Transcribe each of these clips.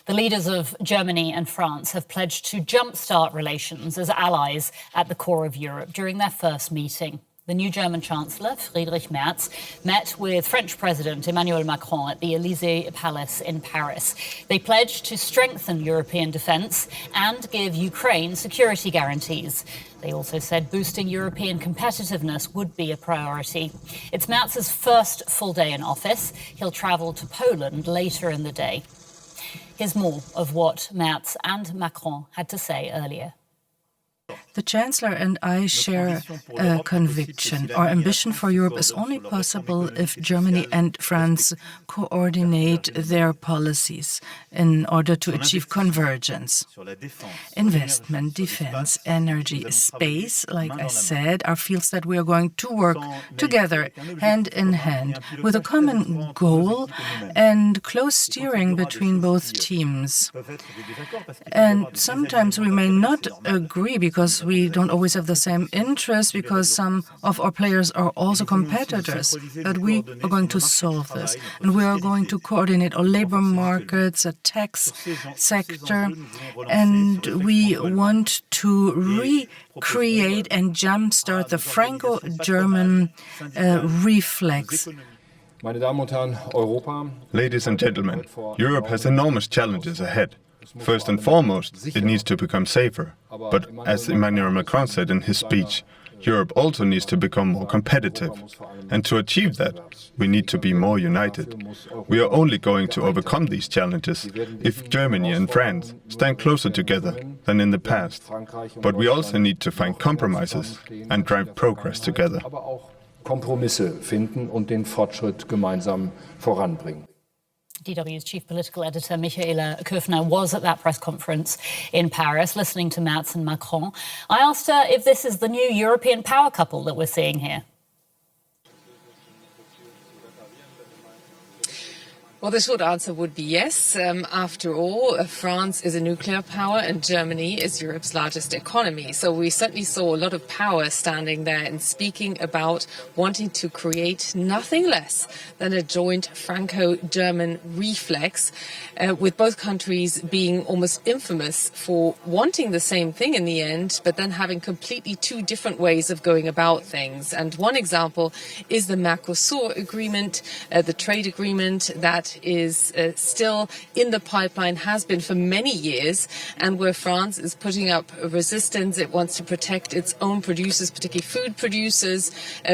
The leaders of Germany and France have pledged to jumpstart relations as allies at the core of Europe during their first meeting. The new German Chancellor, Friedrich Merz, met with French President Emmanuel Macron at the Elysee Palace in Paris. They pledged to strengthen European defence and give Ukraine security guarantees. They also said boosting European competitiveness would be a priority. It's Merz's first full day in office. He'll travel to Poland later in the day. Here's more of what Merz and Macron had to say earlier. The Chancellor and I share a conviction. Our ambition for Europe is only possible if Germany and France coordinate their policies in order to achieve convergence. Investment, defense, energy, space, like I said, are fields that we are going to work together, hand in hand, with a common goal and close steering between both teams. And sometimes we may not agree because we don't always have the same interests, because some of our players are also competitors. But we are going to solve this. And we are going to coordinate our labor markets, a tax sector. And we want to recreate and jumpstart the Franco-German reflex. Ladies and gentlemen, Europe has enormous challenges ahead. First and foremost, it needs to become safer. But as Emmanuel Macron said in his speech, Europe also needs to become more competitive. And to achieve that, we need to be more united. We are only going to overcome these challenges if Germany and France stand closer together than in the past. But we also need to find compromises and drive progress together. Kompromisse finden und den Fortschritt gemeinsam voranbringen. DW's chief political editor, Michaela Köfner, was at that press conference in Paris, listening to Merz and Macron. I asked her if this is the new European power couple that we're seeing here. Well, the short answer would be yes. After all, France is a nuclear power and Germany is Europe's largest economy. So we certainly saw a lot of power standing there and speaking about wanting to create nothing less than a joint Franco-German reflex, with both countries being almost infamous for wanting the same thing in the end, but then having completely two different ways of going about things. And one example is the Mercosur agreement, the trade agreement that is still in the pipeline, has been for many years, and where France is putting up resistance. It wants to protect its own producers, particularly food producers,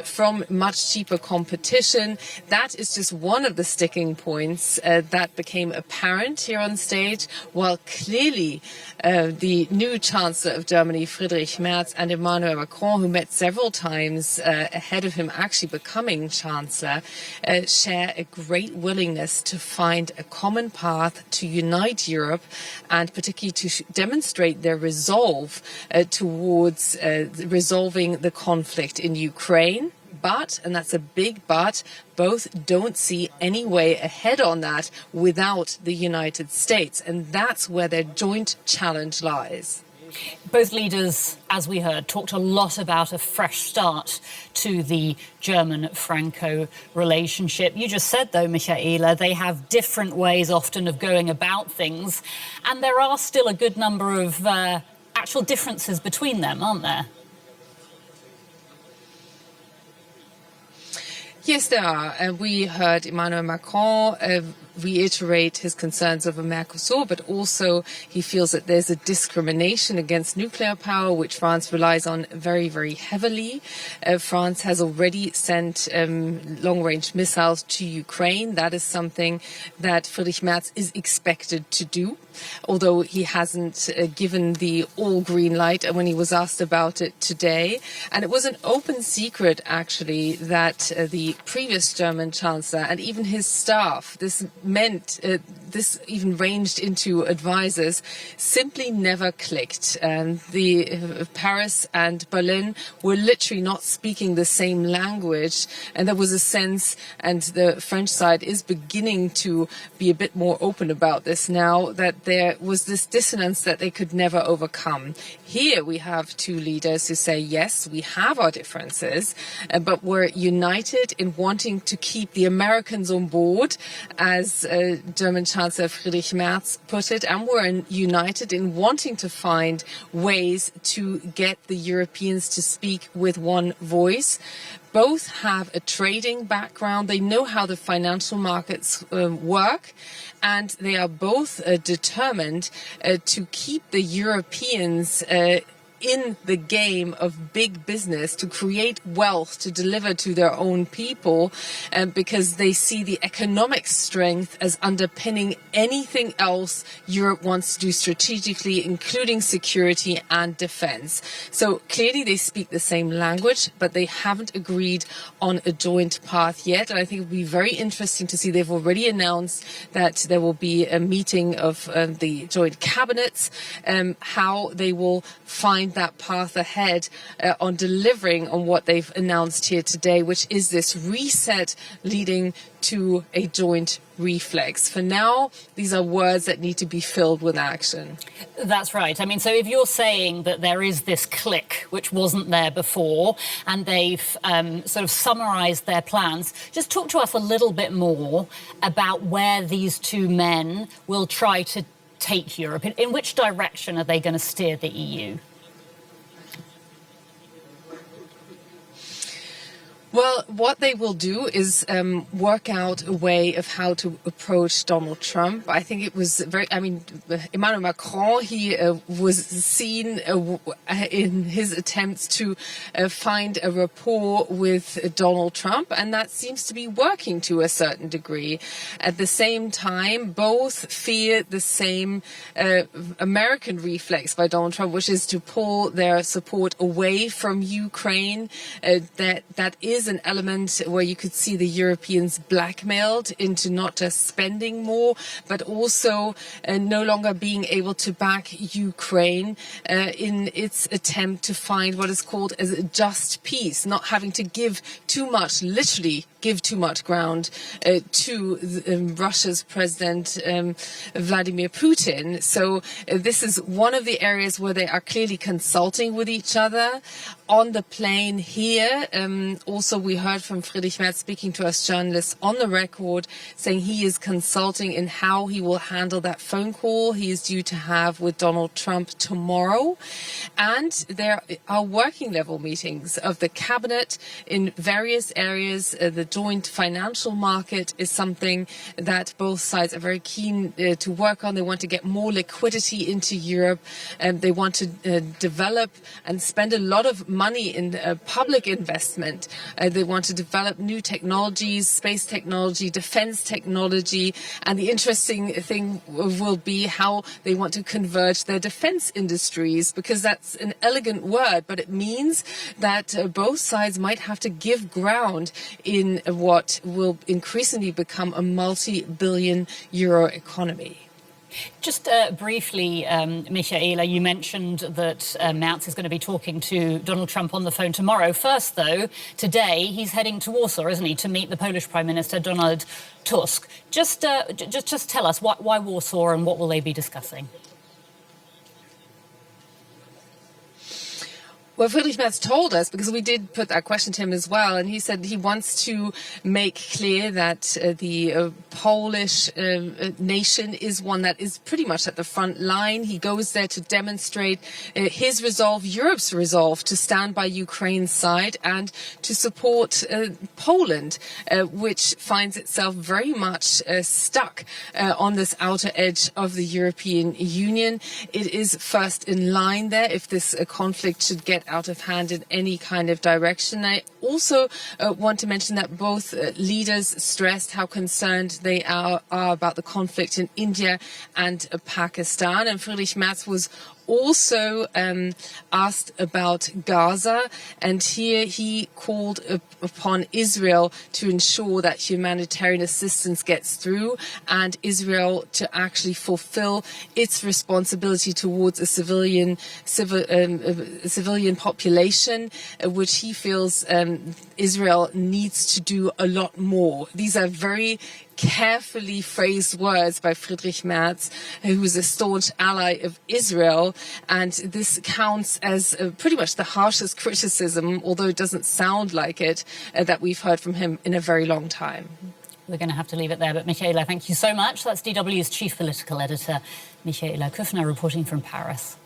from much cheaper competition. That is just one of the sticking points that became apparent here on stage, while clearly the new Chancellor of Germany, Friedrich Merz, and Emmanuel Macron, who met several times ahead of him actually becoming Chancellor, share a great willingness to find a common path to unite Europe, and particularly to demonstrate their resolve towards resolving the conflict in Ukraine. But, and that's a big but, both don't see any way ahead on that without the United States. And that's where their joint challenge lies. Both leaders, as we heard, talked a lot about a fresh start to the German-Franco relationship. You just said, though, Michaela, they have different ways often of going about things, and there are still a good number of actual differences between them, aren't there? Yes, there are. We heard Emmanuel Macron reiterate his concerns over Mercosur, but also he feels that there's a discrimination against nuclear power, which France relies on very, very heavily. France has already sent long-range missiles to Ukraine. That is something that Friedrich Merz is expected to do, although he hasn't given the all-green light when he was asked about it today. And it was an open secret, actually, that the previous German Chancellor and even his staff, this meant this even ranged into advisors, simply never clicked. Paris and Berlin were literally not speaking the same language, and there was a sense, and the French side is beginning to be a bit more open about this now, that there was this dissonance that they could never overcome. Here we have two leaders who say, yes, we have our differences, but we're united in in wanting to keep the Americans on board, as German Chancellor Friedrich Merz put it, and we're united in wanting to find ways to get the Europeans to speak with one voice. Both have a trading background. They know how the financial markets work, and they are both determined to keep the Europeans in the game of big business, to create wealth, to deliver to their own people, because they see the economic strength as underpinning anything else Europe wants to do strategically, including security and defense. So clearly they speak the same language, but they haven't agreed on a joint path yet. And I think it will be very interesting to see. They've already announced that there will be a meeting of the joint cabinets, how they will find that path ahead on delivering on what they've announced here today, which is this reset leading to a joint reflex. For now, these are words that need to be filled with action. That's right. I mean, so if you're saying that there is this click, which wasn't there before, and they've sort of summarized their plans, just talk to us a little bit more about where these two men will try to take Europe. In which direction are they going to steer the EU? Well, what they will do is work out a way of how to approach Donald Trump. I think it was Emmanuel Macron, he was seen in his attempts to find a rapport with Donald Trump, and that seems to be working to a certain degree. At the same time, both fear the same American reflex by Donald Trump, which is to pull their support away from Ukraine. That is an element where you could see the Europeans blackmailed into not just spending more, but also no longer being able to back Ukraine in its attempt to find what is called a just peace, not having to give too much, literally give too much ground to Russia's President Vladimir Putin. So this is one of the areas where they are clearly consulting with each other. On the plane here, also we heard from Friedrich Merz speaking to us journalists on the record, saying he is consulting in how he will handle that phone call he is due to have with Donald Trump tomorrow. And there are working level meetings of the cabinet in various areas. The joint financial market is something that both sides are very keen to work on. They want to get more liquidity into Europe. They want to develop and spend a lot of money in public investment. They want to develop new technologies, space technology, defense technology. And the interesting thing will be how they want to converge their defense industries, because that's an elegant word, but it means that both sides might have to give ground in what will increasingly become a multi-billion euro economy. Just briefly, Michaela, you mentioned that Merz is going to be talking to Donald Trump on the phone tomorrow. First, though, today he's heading to Warsaw, isn't he, to meet the Polish Prime Minister Donald Tusk. Just tell us why Warsaw and what will they be discussing? Well, Friedrich Merz told us, because we did put that question to him as well, and he said he wants to make clear that the Polish nation is one that is pretty much at the front line. He goes there to demonstrate his resolve, Europe's resolve, to stand by Ukraine's side and to support Poland, which finds itself very much stuck on this outer edge of the European Union. It is first in line there if this conflict should get out of hand in any kind of direction. I also want to mention that both leaders stressed how concerned they are about the conflict in India and Pakistan. And Friedrich Merz was also asked about Gaza, and here he called upon Israel to ensure that humanitarian assistance gets through and Israel to actually fulfill its responsibility towards a civilian population, which he feels Israel needs to do a lot more. These are very carefully phrased words by Friedrich Merz, who is a staunch ally of Israel, and this counts as pretty much the harshest criticism, although it doesn't sound like it, that we've heard from him in a very long time. We're going to have to leave it there, but Michaela, thank you so much. That's DW's chief political editor, Michaela Küffner, reporting from Paris.